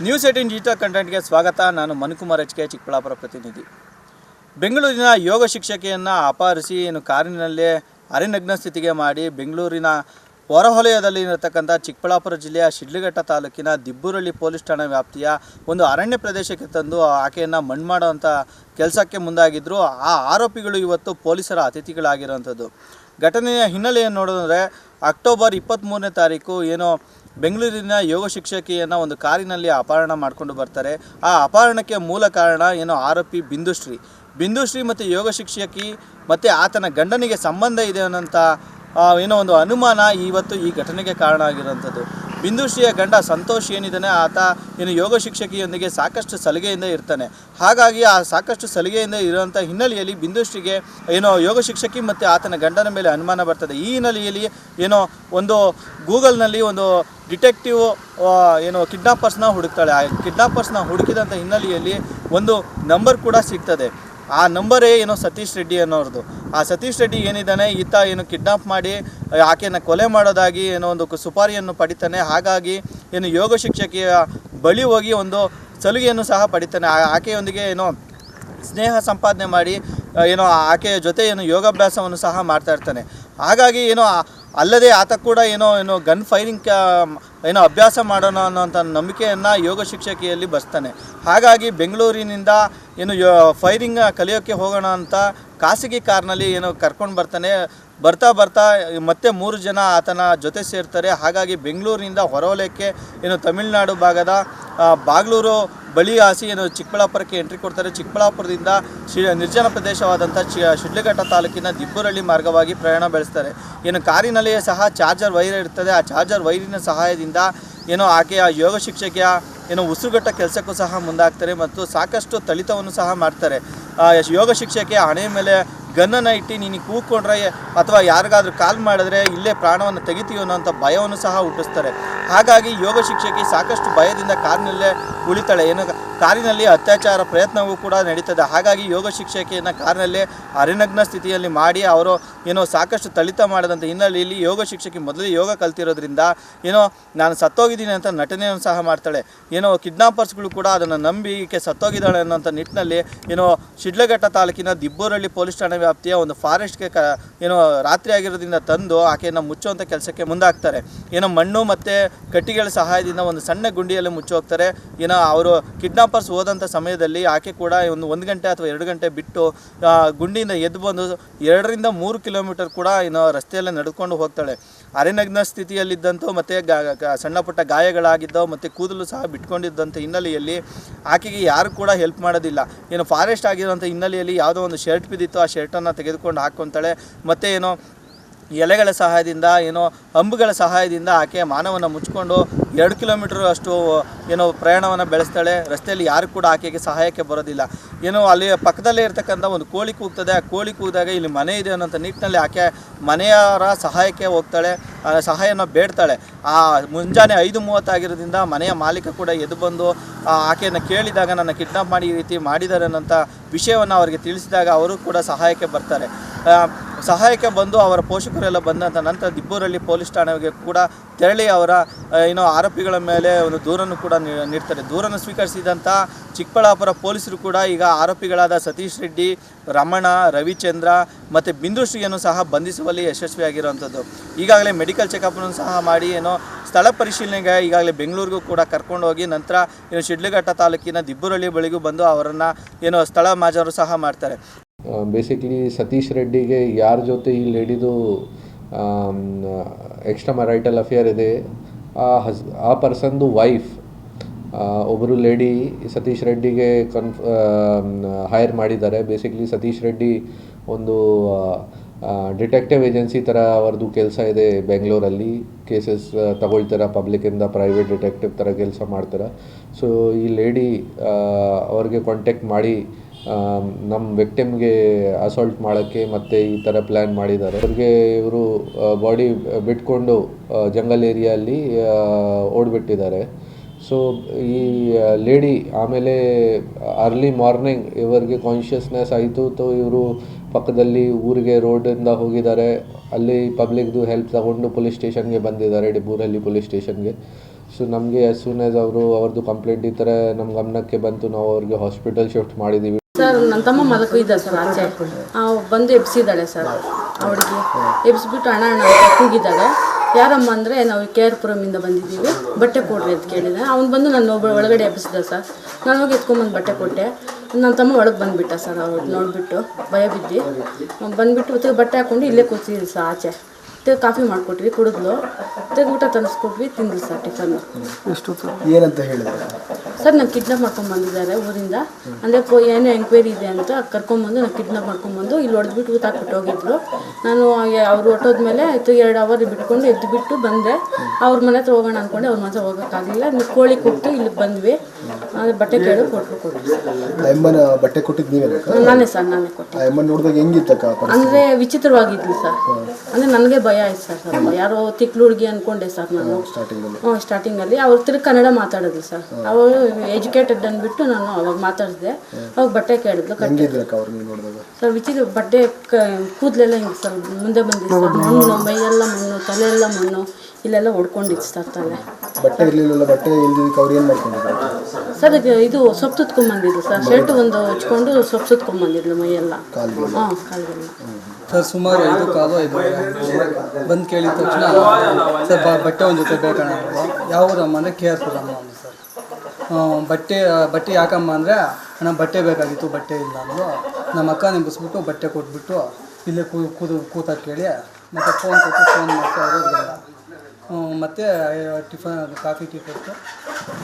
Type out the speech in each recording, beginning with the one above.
News 18 digital ಕಂಟೆಂಟ್ಗೆ ಸ್ವಾಗತ. ನಾನು Manukumar HK, Chikkaballapur ಪ್ರತಿನಿಧಿ. ಬೆಂಗಳೂರಿನ ಯೋಗ ಶಿಕ್ಷಕಿಯನ್ನು ಅಪಹರಿಸಿ ಕಾರಿನಲ್ಲೇ ಅರೆನಗ್ನ ಸ್ಥಿತಿಗೆ ಮಾಡಿ ಬೆಂಗಳೂರಿನ ಹೊರವಲಯದಲ್ಲಿರತಕ್ಕಂಥ ಚಿಕ್ಕಬಳ್ಳಾಪುರ ಜಿಲ್ಲೆಯ ಶಿಡ್ಲಘಟ್ಟ ತಾಲೂಕಿನ ದಿಬ್ಬೂರಳ್ಳಿ ಪೊಲೀಸ್ ಠಾಣಾ ವ್ಯಾಪ್ತಿಯ ಒಂದು ಅರಣ್ಯ ಪ್ರದೇಶಕ್ಕೆ ತಂದು ಆಕೆಯನ್ನು ಮಣ್ಣು ಮಾಡುವಂಥ ಕೆಲಸಕ್ಕೆ ಮುಂದಾಗಿದ್ದರು. ಆ ಆರೋಪಿಗಳು ಇವತ್ತು ಪೊಲೀಸರ ಅತಿಥಿಗಳಾಗಿರುವಂಥದ್ದು. ಘಟನೆಯ ಹಿನ್ನೆಲೆಯನ್ನು ನೋಡಿದ್ರೆ ಅಕ್ಟೋಬರ್ 23ನೇ ತಾರೀಕು ಬೆಂಗಳೂರಿನ ಯೋಗ ಶಿಕ್ಷಕಿಯನ್ನು ಒಂದು ಕಾರಿನಲ್ಲಿ ಅಪಹರಣ ಮಾಡಿಕೊಂಡು ಬರ್ತಾರೆ. ಆ ಅಪಹರಣಕ್ಕೆ ಮೂಲ ಕಾರಣ ಆರೋಪಿ ಬಿಂದುಶ್ರೀ ಮತ್ತು ಯೋಗ ಶಿಕ್ಷಕಿ ಮತ್ತು ಆತನ ಗಂಡನಿಗೆ ಸಂಬಂಧ ಇದೆ ಅನ್ನೋಂಥ ಒಂದು ಅನುಮಾನ ಇವತ್ತು ಈ ಘಟನೆಗೆ ಕಾರಣ ಆಗಿರುವಂಥದ್ದು. ಬಿಂದುಶ್ರೀಯ ಗಂಡ ಸಂತೋಷ್ ಏನಿದ್ದಾನೆ, ಆತ ಯೋಗ ಶಿಕ್ಷಕಿಯೊಂದಿಗೆ ಸಾಕಷ್ಟು ಸಲಿಗೆಯಿಂದ ಇರ್ತಾನೆ. ಹಾಗಾಗಿ ಆ ಸಾಕಷ್ಟು ಸಲಿಗೆಯಿಂದ ಇರುವಂಥ ಹಿನ್ನೆಲೆಯಲ್ಲಿ ಬಿಂದುಶ್ರೀಗೆ ಯೋಗ ಶಿಕ್ಷಕಿ ಮತ್ತು ಆತನ ಗಂಡನ ಮೇಲೆ ಅನುಮಾನ ಬರ್ತದೆ. ಈ ಹಿನ್ನೆಲೆಯಲ್ಲಿ ಒಂದು ಗೂಗಲ್ನಲ್ಲಿ ಒಂದು ಡಿಟೆಕ್ಟಿವ್ ಕಿಡ್ನಾಪರ್ಸ್ನ ಹುಡುಕ್ತಾಳೆ. ಆ ಕಿಡ್ನಾಪರ್ಸ್ನ ಹುಡುಕಿದಂಥ ಹಿನ್ನೆಲೆಯಲ್ಲಿ ಒಂದು ನಂಬರ್ ಕೂಡ ಸಿಗ್ತದೆ. ಆ ನಂಬರೇ ಸತೀಶ್ ರೆಡ್ಡಿ ಅನ್ನೋರ್ದು. ಆ ಸತೀಶ್ ರೆಡ್ಡಿ ಏನಿದ್ದಾನೆ, ಈತ ಕಿಡ್ನಾಪ್ ಮಾಡಿ ಆಕೆಯನ್ನು ಕೊಲೆ ಮಾಡೋದಾಗಿ ಒಂದು ಸುಪಾರಿಯನ್ನು ಪಡಿತಾನೆ. ಹಾಗಾಗಿ ಯೋಗ ಶಿಕ್ಷಕಿಯ ಬಳಿ ಹೋಗಿ ಒಂದು ಸಲುಗೆಯನ್ನು ಸಹ ಪಡಿತಾನೆ. ಆಕೆಯೊಂದಿಗೆ ಸ್ನೇಹ ಸಂಪಾದನೆ ಮಾಡಿ ಆಕೆಯ ಜೊತೆ ಯೋಗಾಭ್ಯಾಸವನ್ನು ಸಹ ಮಾಡ್ತಾ ಇರ್ತಾನೆ. ಹಾಗಾಗಿ ಅಲ್ಲದೆ ಆತ ಕೂಡ ಗನ್ ಫೈರಿಂಗ್ ಅಭ್ಯಾಸ ಮಾಡೋಣ ಅನ್ನೋಂಥ ನಂಬಿಕೆಯನ್ನು ಯೋಗ ಶಿಕ್ಷಕಿಯಲ್ಲಿ ಬರ್ತಾನೆ. ಹಾಗಾಗಿ ಬೆಂಗಳೂರಿನಿಂದ ಫೈರಿಂಗ್ ಕಲಿಯೋಕ್ಕೆ ಹೋಗೋಣ ಅಂತ ಖಾಸಗಿ ಕಾರ್ನಲ್ಲಿ ಕರ್ಕೊಂಡು ಬರ್ತಾನೆ. ಬರ್ತಾ ಮತ್ತೆ 3 ಜನ ಆತನ ಜೊತೆ ಸೇರ್ತಾರೆ. ಹಾಗಾಗಿ ಬೆಂಗಳೂರಿನಿಂದ ಹೊರವಲಯಕ್ಕೆ ತಮಿಳುನಾಡು ಭಾಗದ ಬಾಗ್ಲೂರು ಬಳಿ ಹಾಸಿ ಚಿಕ್ಕಬಳ್ಳಾಪುರಕ್ಕೆ ಎಂಟ್ರಿ ಕೊಡ್ತಾರೆ. ಚಿಕ್ಕಬಳ್ಳಾಪುರದಿಂದ ನಿರ್ಜನ ಪ್ರದೇಶವಾದಂಥ ಶಿಡ್ಲಘಟ್ಟ ತಾಲೂಕಿನ ದಿಬ್ಬೂರಳ್ಳಿ ಮಾರ್ಗವಾಗಿ ಪ್ರಯಾಣ ಬೆಳೆಸ್ತಾರೆ. ಕಾರಿನಲ್ಲಿಯೇ ಸಹ ಚಾರ್ಜರ್ ವೈರ್ ಇರ್ತದೆ. ಆ ಚಾರ್ಜರ್ ವೈರಿನ ಸಹಾಯದಿಂದ ಆಕೆಯ ಯೋಗ ಶಿಕ್ಷಕಿಯ ಉಸಿರುಗಟ್ಟ ಕೆಲಸಕ್ಕೂ ಸಹ ಮುಂದಾಗ್ತಾರೆ ಮತ್ತು ಸಾಕಷ್ಟು ಥಳಿತವನ್ನು ಸಹ ಮಾಡ್ತಾರೆ. ಯೋಗ ಶಿಕ್ಷಕಿಯ ಹಣೆಯ ಮೇಲೆ ಗನ್ನನ್ನು ಇಟ್ಟು ನೀನು ಕೂತ್ಕೊಂಡ್ರೆ ಅಥವಾ ಯಾರಿಗಾದ್ರೂ ಕಾಲ್ ಮಾಡಿದ್ರೆ ಇಲ್ಲೇ ಪ್ರಾಣವನ್ನು ತೆಗಿತೀವಿ ಅನ್ನೋಂಥ ಭಯವನ್ನು ಸಹ ಹುಟ್ಟಿಸ್ತಾರೆ. ಹಾಗಾಗಿ ಯೋಗ ಶಿಕ್ಷಕಿ ಸಾಕಷ್ಟು ಭಯದಿಂದ ಕಾರಿನಲ್ಲೇ ಉಳಿತಾಳೆ. ಕಾರಿನಲ್ಲಿ ಅತ್ಯಾಚಾರ ಪ್ರಯತ್ನವೂ ಕೂಡ ನಡೀತದೆ. ಹಾಗಾಗಿ ಯೋಗ ಶಿಕ್ಷಕಿಯನ್ನು ಕಾರಿನಲ್ಲೇ ಅರೆನಗ್ನ ಸ್ಥಿತಿಯಲ್ಲಿ ಮಾಡಿ ಅವರು ಸಾಕಷ್ಟು ಥಳಿತ ಮಾಡಿದಂಥ ಹಿನ್ನೆಲೆಯಲ್ಲಿ ಯೋಗ ಶಿಕ್ಷಕಿ ಮೊದಲೇ ಯೋಗ ಕಲ್ತಿರೋದ್ರಿಂದ ನಾನು ಸತ್ತೋಗಿದ್ದೀನಿ ಅಂತ ನಟನೆಯನ್ನು ಸಹ ಮಾಡ್ತಾಳೆ. ಕಿಡ್ನಾಪರ್ಸ್ಗಳು ಕೂಡ ಅದನ್ನು ನಂಬಿ ಈಕೆ ಸತ್ತೋಗಿದ್ದಾಳೆ ಅನ್ನೋಂಥ ನಿಟ್ಟಿನಲ್ಲಿ ಶಿಡ್ಲಘಟ್ಟ ತಾಲೂಕಿನ ದಿಬ್ಬೂರಳ್ಳಿ ಪೊಲೀಸ್ ಠಾಣಾ ವ್ಯಾಪ್ತಿಯ ಒಂದು ಫಾರೆಸ್ಟ್ಗೆ ರಾತ್ರಿ ಆಗಿರೋದ್ರಿಂದ ತಂದು ಆಕೆಯನ್ನು ಮುಚ್ಚುವಂಥ ಕೆಲಸಕ್ಕೆ ಮುಂದಾಗ್ತಾರೆ. ಮಣ್ಣು ಮತ್ತು ಕಟ್ಟಿಗೆಗಳ ಸಹಾಯದಿಂದ ಒಂದು ಸಣ್ಣ ಗುಂಡಿಯಲ್ಲಿ ಮುಚ್ಚಿ ಹೋಗ್ತಾರೆ. ಅವರು ಕಿಡ್ನಾಪರ್ಸ್ ಹೋದಂಥ ಸಮಯದಲ್ಲಿ ಆಕೆ ಕೂಡ ಒಂದು ಗಂಟೆ ಅಥವಾ 2 ಗಂಟೆ ಬಿಟ್ಟು ಗುಂಡಿಯಿಂದ ಎದ್ದು ಬಂದು 2ರಿಂದ 3 ಕಿಲೋಮೀಟರ್ ಕೂಡ ರಸ್ತೆಯಲ್ಲೇ ನಡೆದುಕೊಂಡು ಹೋಗ್ತಾಳೆ. ಅರೆನಗ್ನ ಸ್ಥಿತಿಯಲ್ಲಿದ್ದಂಥ ಮತ್ತು ಸಣ್ಣ ಪುಟ್ಟ ಗಾಯಗಳಾಗಿದ್ದವು ಮತ್ತು ಕೂದಲು ಸಹ ಬಿಟ್ಕೊಂಡಿದ್ದಂಥ ಹಿನ್ನೆಲೆಯಲ್ಲಿ ಆಕೆಗೆ ಯಾರು ಕೂಡ ಹೆಲ್ಪ್ ಮಾಡೋದಿಲ್ಲ. ಫಾರೆಸ್ಟ್ ಆಗಿರುವಂಥ ಹಿನ್ನೆಲೆಯಲ್ಲಿ ಯಾವುದೋ ಒಂದು ಶರ್ಟ್ ಬಿದ್ದಿತ್ತು, ಆ ಶರ್ಟನ್ನು ತೆಗೆದುಕೊಂಡು ಹಾಕ್ಕೊತಾಳೆ. ಮತ್ತು ಎಲೆಗಳ ಸಹಾಯದಿಂದ ಅಂಬುಗಳ ಸಹಾಯದಿಂದ ಆಕೆ ಮಾನವನ್ನು ಮುಚ್ಚಿಕೊಂಡು 2 ಕಿಲೋಮೀಟರ್ ಅಷ್ಟು ಪ್ರಯಾಣವನ್ನು ಬೆಳೆಸ್ತಾಳೆ. ರಸ್ತೆಯಲ್ಲಿ ಯಾರು ಕೂಡ ಆಕೆಗೆ ಸಹಾಯಕ್ಕೆ ಬರೋದಿಲ್ಲ. ಅಲ್ಲಿ ಪಕ್ಕದಲ್ಲೇ ಇರ್ತಕ್ಕಂಥ ಒಂದು ಕೋಳಿ ಕೂಗ್ತದೆ. ಆ ಕೋಳಿ ಕೂಗಿದಾಗ ಇಲ್ಲಿ ಮನೆ ಇದೆ ಅನ್ನೋಂಥ ನಿಟ್ಟಿನಲ್ಲಿ ಆಕೆ ಮನೆಯವರ ಸಹಾಯಕ್ಕೆ ಹೋಗ್ತಾಳೆ, ಸಹಾಯನ ಬೇಡ್ತಾಳೆ. ಆ ಮುಂಜಾನೆ 5:30 ಆಗಿರೋದ್ರಿಂದ ಮನೆಯ ಮಾಲೀಕ ಕೂಡ ಎದ್ದು ಬಂದು ಆಕೆಯನ್ನು ಕೇಳಿದಾಗ ನನ್ನ ಕಿಡ್ನಾಪ್ ಮಾಡಿ ಈ ರೀತಿ ಮಾಡಿದ್ದಾರೆ ಅನ್ನೋಂಥ ವಿಷಯವನ್ನು ಅವರಿಗೆ ತಿಳಿಸಿದಾಗ ಅವರು ಕೂಡ ಸಹಾಯಕ್ಕೆ ಬರ್ತಾರೆ. ಸಹಾಯಕ್ಕೆ ಬಂದು ಅವರ ಪೋಷಕರೆಲ್ಲ ಬಂದಂಥ ನಂತರ ದಿಬ್ಬೂರಳ್ಳಿ ಪೊಲೀಸ್ ಠಾಣೆಗೆ ಕೂಡ ತೆರಳಿ ಅವರ ಆರೋಪಿಗಳ ಮೇಲೆ ಒಂದು ದೂರನ್ನು ಕೂಡ ನೀಡ್ತಾರೆ. ದೂರನ್ನು ಸ್ವೀಕರಿಸಿದಂಥ ಚಿಕ್ಕಬಳ್ಳಾಪುರ ಪೊಲೀಸರು ಕೂಡ ಈಗ ಆರೋಪಿಗಳಾದ ಸತೀಶ್ ರೆಡ್ಡಿ, ರಮಣ, ರವಿಚಂದ್ರ ಮತ್ತು ಬಿಂದುಶ್ರೀಯನ್ನು ಸಹ ಬಂಧಿಸುವಲ್ಲಿ ಯಶಸ್ವಿಯಾಗಿರುವಂಥದ್ದು. ಈಗಾಗಲೇ ಮೆಡಿಕಲ್ ಚೆಕಪ್ಪನ್ನು ಸಹ ಮಾಡಿ ಸ್ಥಳ ಪರಿಶೀಲನೆಗೆ ಈಗಾಗಲೇ ಬೆಂಗಳೂರಿಗೂ ಕೂಡ ಕರ್ಕೊಂಡು ಹೋಗಿ ನಂತರ ಶಿಡ್ಲಘಟ್ಟ ತಾಲೂಕಿನ ದಿಬ್ಬೂರಳ್ಳಿ ಬಳಿಗೂ ಬಂದು ಅವರನ್ನು ಸ್ಥಳ ಮಾಜರು ಸಹ ಮಾಡ್ತಾರೆ. ಬೇಸಿಕ್ಲಿ ಸತೀಶ್ ರೆಡ್ಡಿಗೆ ಯಾರ ಜೊತೆ ಈ ಲೇಡಿದು ಎಕ್ಸ್ಟ್ರಾ ಮ್ಯಾರಿಟಲ್ ಅಫೇರ್ ಇದೆ, ಆ ಪರ್ಸನ್ದು ವೈಫ್ ಒಬ್ಬರು ಲೇಡಿ ಸತೀಶ್ ರೆಡ್ಡಿಗೆ ಹೈರ್ ಮಾಡಿದ್ದಾರೆ. ಬೇಸಿಕ್ಲಿ ಸತೀಶ್ ರೆಡ್ಡಿ ಒಂದು ಡಿಟೆಕ್ಟಿವ್ ಏಜೆನ್ಸಿ ಥರ ಅವ್ರದ್ದು ಕೆಲಸ ಇದೆ ಬೆಂಗಳೂರಲ್ಲಿ. ಕೇಸಸ್ ತಗೊಳ್ತಾರೆ, ಪಬ್ಲಿಕ್ಕಿಂದ ಪ್ರೈವೇಟ್ ಡಿಟೆಕ್ಟಿವ್ ಥರ ಕೆಲಸ ಮಾಡ್ತಾರೆ. ಸೊ ಈ ಲೇಡಿ ಅವ್ರಿಗೆ ಕಾಂಟ್ಯಾಕ್ಟ್ ಮಾಡಿ ನಮ್ಮ ವಿಕ್ಟಿಮ್ಗೆ ಅಸಾಲ್ಟ್ ಮಾಡೋಕ್ಕೆ ಮತ್ತು ಈ ಥರ ಪ್ಲ್ಯಾನ್ ಮಾಡಿದ್ದಾರೆ. ಅವ್ರಿಗೆ ಇವರು ಬಾಡಿ ಬಿಟ್ಕೊಂಡು ಜಂಗಲ್ ಏರಿಯಲ್ಲಿ ಓಡಿಬಿಟ್ಟಿದ್ದಾರೆ. ಸೊ ಈ ಲೇಡಿ ಆಮೇಲೆ ಅರ್ಲಿ ಮಾರ್ನಿಂಗ್ ಇವರಿಗೆ ಕಾನ್ಷಿಯಸ್ನೆಸ್ ಆಯಿತು. ಇವರು ಪಕ್ಕದಲ್ಲಿ ಊರಿಗೆ ರೋಡಿಂದ ಹೋಗಿದ್ದಾರೆ. ಅಲ್ಲಿ ಪಬ್ಲಿಕ್ದು ಹೆಲ್ಪ್ ತಗೊಂಡು ಪೊಲೀಸ್ ಸ್ಟೇಷನ್ಗೆ ಬಂದಿದ್ದಾರೆ, ದಿಬ್ಬೂರಳ್ಳಿ ಪೊಲೀಸ್ ಸ್ಟೇಷನ್ಗೆ. ಸೊ ನಮಗೆ ಆ್ಯಸ್ ಸೂನ್ ಆ್ಯಸ್ ಅವ್ರದ್ದು ಕಂಪ್ಲೇಂಟ್ ಈ ಥರ ನಮ್ಮ ಗಮನಕ್ಕೆ ಬಂತು, ನಾವು ಅವ್ರಿಗೆ ಹಾಸ್ಪಿಟಲ್ ಶಿಫ್ಟ್ ಮಾಡಿದ್ದೀವಿ. ಸರ್ ನನ್ನ ತಮ್ಮ ಮಲಕು ಇದ್ದ ಸರ್ ಆಚೆ ಬಂದು ಎಬ್ಸಿದ್ದಾಳೆ ಸರ್. ಅವಳಿಗೆ ಎಬ್ಸಿಬಿಟ್ಟು ಅಣ್ಣ ಅಂತ ಕೂಗಿದ್ದಾಳೆ. ಯಾರಮ್ಮ ಅಂದರೆ ನಾವು KR ಪುರಮಿಂದ ಬಂದಿದ್ದೀವಿ, ಬಟ್ಟೆ ಕೊಡ್ರಿ ಅಂತ ಕೇಳಿದೆ. ಅವ್ನು ಬಂದು ನಾನು ಒಳಗಡೆ ಎಬ್ಬಿಸಿದ ಸರ್. ನಾನು ಹೋಗಿ ಎತ್ಕೊಂಬಂದು ಬಟ್ಟೆ ಕೊಟ್ಟೆ. ನನ್ನ ತಮ್ಮ ಒಳಗೆ ಬಂದುಬಿಟ್ಟ ಸರ್. ಅವ್ರು ನೋಡಿಬಿಟ್ಟು ಭಯ ಬಿದ್ದು ಬಂದುಬಿಟ್ಟು ಬಟ್ಟೆ ಹಾಕ್ಕೊಂಡು ಇಲ್ಲೇ ಕೂತಿದ್ವಿ ಸರ್ ಆಚೆ. ಕಾಫಿ ಮಾಡಿಕೊಟ್ವಿ, ಕುಡಿದ್ಲು. ಊಟ ತರಿಸ್ಕೊಟ್ವಿ, ತಿಂದ್ವಿ ಸರ್ ಟಿಫನ್ನು. ಏನಂತ ಹೇಳಿದ್ರು ಸರ್ ನಾನು ಕಿಡ್ನಾಪ್ ಮಾಡ್ಕೊಂಡು ಬಂದಿದ್ದಾರೆ ಊರಿಂದ. ಅಂದರೆ ಏನೋ ಎಂಕ್ವೈರಿ ಇದೆ ಅಂತ ಕರ್ಕೊಂಬಂದು ನಾನು ಕಿಡ್ನಾಪ್ ಮಾಡ್ಕೊಂಬಂದು ಇಲ್ಲಿ ಹೊಡೆದ್ಬಿಟ್ಟು ಊಟ ಹಾಕ್ಬಿಟ್ಟು ಹೋಗಿದ್ರು. ನಾನು ಅವ್ರು ಹೊಟ್ಟೋದ್ಮೇಲೆ 2 ಅವರ್ ಬಿಟ್ಕೊಂಡು ಎದ್ದುಬಿಟ್ಟು ಬಂದೆ. ಅವ್ರ ಮನೆ ಹತ್ರ ಹೋಗೋಣ ಅಂದ್ಕೊಂಡೆ, ಅವ್ರ ಮನೆ ಹೋಗೋಕ್ಕಾಗಲಿಲ್ಲ. ಕೋಳಿ ಕೊಟ್ಟು ಇಲ್ಲಿಗೆ ಬಂದ್ವಿ. ಬಟ್ಟೆ ಕೇಳಿ ಕೊಟ್ಟರು. ಬಟ್ಟೆ ಕೊಟ್ಟಿದ್ದು ನೀವೇ? ನಾನೇ ಸರ್, ನಾನೇ ಕೊಟ್ಟೆ. ನೋಡಿದಾಗ ಹೆಂಗಿತ್ತಕ್ಕ? ಅಂದರೆ ವಿಚಿತ್ರವಾಗಿದ್ಲು ಸರ್. ಅಂದರೆ ನನಗೆ ಭಯ ಆಯ್ತು ಸರ್. ಸ್ವಲ್ಪ ಯಾರೋ ತಿಕ್ಲು ಹುಡುಗಿ ಅಂದ್ಕೊಂಡೆ ಸರ್ ನಾನು ಸ್ಟಾರ್ಟಿಂಗಲ್ಲಿ. ಅವ್ರು ತಿರುಗಿ ಕನ್ನಡ ಮಾತಾಡೋದು ಸರ್. ಅವರು ಎಜುಕೇಟೆಡ್ ಅಂದ್ಬಿಟ್ಟು ನಾನು ಅವಾಗ ಮಾತಾಡಿದೆ. ಅವಾಗ ಬಟ್ಟೆ ಕೇಳಿದ್ಲು. ಸರ್ ವಿಚಿತ್ರ ಬಟ್ಟೆ ಕೂದಲೆಲ್ಲ ಹಿಂಗೆ ಸರ್ ಮುಂದೆ ಬಂದಿದ್ದು ಸರ್. ಮಣ್ಣು, ಮೈಯೆಲ್ಲ ಮಣ್ಣು, ತಲೆಯೆಲ್ಲ ಮಣ್ಣು, ಇಲ್ಲೆಲ್ಲ ಹೊಡ್ಕೊಂಡಿತ್ತು ಸರ್ ತಲೆ. ಸರ್ ಇದು ಸೊಪ್ಪು ಸುತ್ಕೊಂಡ್ಬಂದಿದ್ದು ಸರ್. ಶರ್ಟ್ ಒಂದು ಹಚ್ಕೊಂಡು ಸೊಪ್ಪು ಸುತ್ಕೊಂಡ್ಬಂದಿದ್ಲು ಮೈಯೆಲ್ಲ. ಕಾಲಿಗೆಲ್ಲ ಸರ್ ಸುಮಾರು 5 ಕಾಲು 5 ಬಂದು ಕೇಳಿದ ತಕ್ಷಣ ಸರ್ ಬಟ್ಟೆ ಒಂದು ಜೊತೆ ಬೇಕಣ್ಣ. ಯಾವ ಊರಮ್ಮ ಅಂದರೆ KR ಪುರಮ್ಮ ಅಂದು ಸರ್. ಬಟ್ಟೆ ಯಾಕಮ್ಮ ಅಂದರೆ ಅಣ್ಣ ಬಟ್ಟೆ ಬೇಕಾಗಿತ್ತು, ಬಟ್ಟೆ ಇಲ್ಲ ಅಂದರು. ನಮ್ಮ ಅಕ್ಕ ನಿಂಬಿಸ್ಬಿಟ್ಟು ಬಟ್ಟೆ ಕೊಟ್ಬಿಟ್ಟು ಇಲ್ಲೇ ಕೂತಾಗ ಕೇಳಿ ಮತ್ತು ಫೋನ್ ಕೊಟ್ಟು ಫೋನ್ ಮಾಡ್ತು. ಅವ್ರಿಗೆಲ್ಲ ಮತ್ತು ಕಾಫಿ ಟೀ ಕೊಟ್ಟು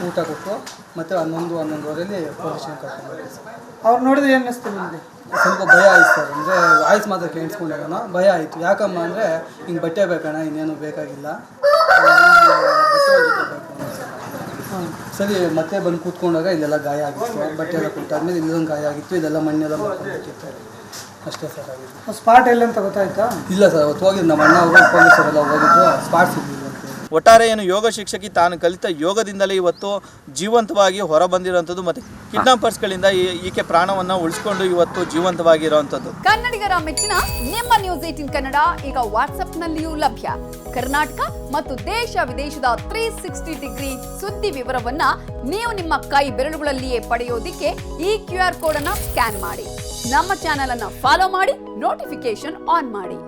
ಊಟ ಕೊಟ್ಟು ಮತ್ತು 11-11:30 ಪೊಲೀಸ್ ಸ್ಟೇಷನ್ ಕರ್ಕೊಂಡ್ಬರ್ತೀವಿ ಸರ್. ಅವ್ರು ನೋಡಿದ್ರೆ ಏನು ಅನಿಸ್ತು ನಿಮಗೆ? ಸ್ವಲ್ಪ ಭಯ ಆಯ್ತು ಸರ್. ಅಂದರೆ ವಾಯ್ಸ್ ಮಾತ್ರ ಕೇಳಿಸ್ಕೊಂಡಾಗ ಭಯ ಆಯಿತು. ಯಾಕಮ್ಮ ಅಂದರೆ ಹಿಂಗೆ ಬಟ್ಟೆ ಬೇಕಣ್ಣ, ಇನ್ನೇನು ಬೇಕಾಗಿಲ್ಲ, ಬಟ್ಟೆ ಸರಿ. ಮತ್ತೆ ಬಂದು ಕೂತ್ಕೊಂಡಾಗ ಇಲ್ಲೆಲ್ಲ ಗಾಯ ಆಗಿತ್ತು. ಬಟ್ಟೆ ಎಲ್ಲ ಕೊಟ್ಟಾದ್ಮೇಲೆ ಇಲ್ಲೊಂದು ಗಾಯ ಆಗಿತ್ತು. ಇದೆಲ್ಲ ಮಣ್ಣೆಲ್ಲ ಮಾಡ್ಕೊಂಡಿತ್ತು ಅಷ್ಟೇ ಸರ್ ಆಗಿತ್ತು. ಸ್ಪಾಟ್ ಎಲ್ಲ ಅಂತ ಗೊತ್ತಾಯ್ತಾ? ಇಲ್ಲ ಸರ್, ಅವತ್ತು ಹೋಗಿದ್ದು ನಮ್ಮ ಅಣ್ಣ ಅವರು ಪೊಲೀಸರೆಲ್ಲ ಹೋಗಿದ್ರು. ಸ್ಪಾಟ್ ಸಿಗಲಿಲ್ಲ. ಒಟ್ಟಾರೆ ಏನು ಯೋಗ ಶಿಕ್ಷಕಿ ತಾನು ಕಲಿತ ಯೋಗದಿಂದಲೇ ಇವತ್ತು ಜೀವಂತವಾಗಿ ಹೊರ ಬಂದಿರುವಂಥದ್ದು, ಮತ್ತು ಕಿಡ್ನಾಪರ್ಸ್ಗಳಿಂದ ಈಕೆ ಪ್ರಾಣವನ್ನು ಉಳಿಸ್ಕೊಂಡು ಇವತ್ತು ಜೀವಂತವಾಗಿರುವಂಥದ್ದು. ಕನ್ನಡಿಗರ ಮೆಚ್ಚಿನ ನಿಮ್ಮ ನ್ಯೂಸ್ 18 ಕನ್ನಡ ಈಗ ವಾಟ್ಸ್ಆಪ್ನಲ್ಲಿಯೂ ಲಭ್ಯ. ಕರ್ನಾಟಕ ಮತ್ತು ದೇಶ ವಿದೇಶದ 360 ಡಿಗ್ರಿ ಸುದ್ದಿ ವಿವರವನ್ನ ನೀವು ನಿಮ್ಮ ಕೈ ಬೆರಳುಗಳಲ್ಲಿಯೇ ಪಡೆಯೋದಿಕ್ಕೆ ಈ QR ಕೋಡ್ ಅನ್ನು ಸ್ಕ್ಯಾನ್ ಮಾಡಿ. ನಮ್ಮ ಚಾನೆಲ್ ಅನ್ನು ಫಾಲೋ ಮಾಡಿ, ನೋಟಿಫಿಕೇಶನ್ ಆನ್ ಮಾಡಿ.